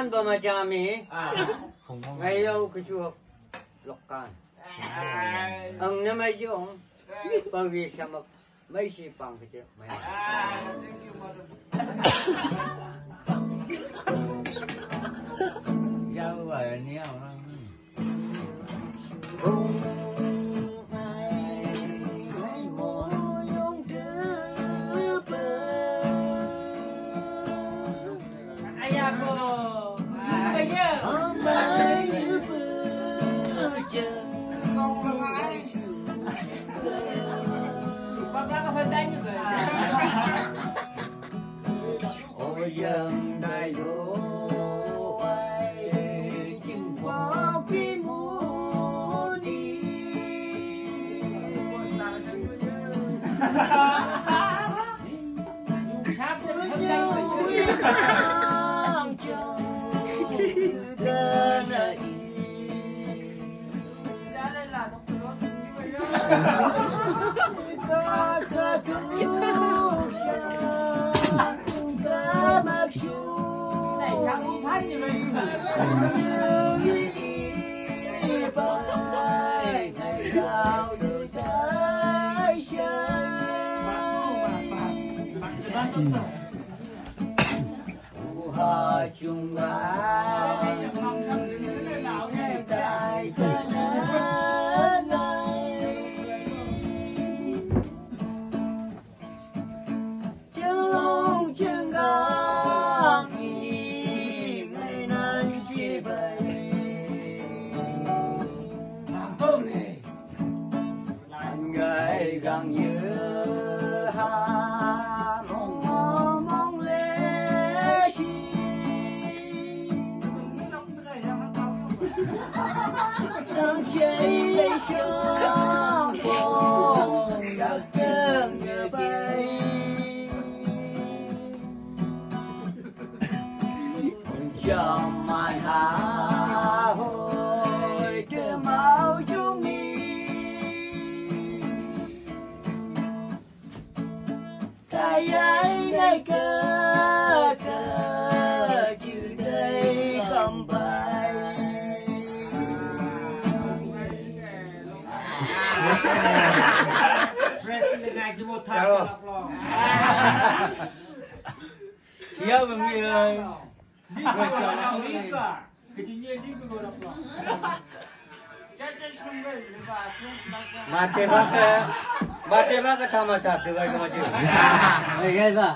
bama jami. Ngayon kusuhok lokkan. Ang namay yung pagi sa mag may sipang kito. Giao vậy niyo. Ôi dân đại đô ai chừng có cái muốn đi chung ai tại thân này chung chân găng y ngày nan chia bay anh gái găng nhớ ha mong lệ đang chạy sông bồn đã cơn nhớ bay trong màn hạ hồi đưa máu chúng đi tay ấy đây cơ chứ đây không bay siapa mengira mati baka sama satu lagi maju. Iya pak.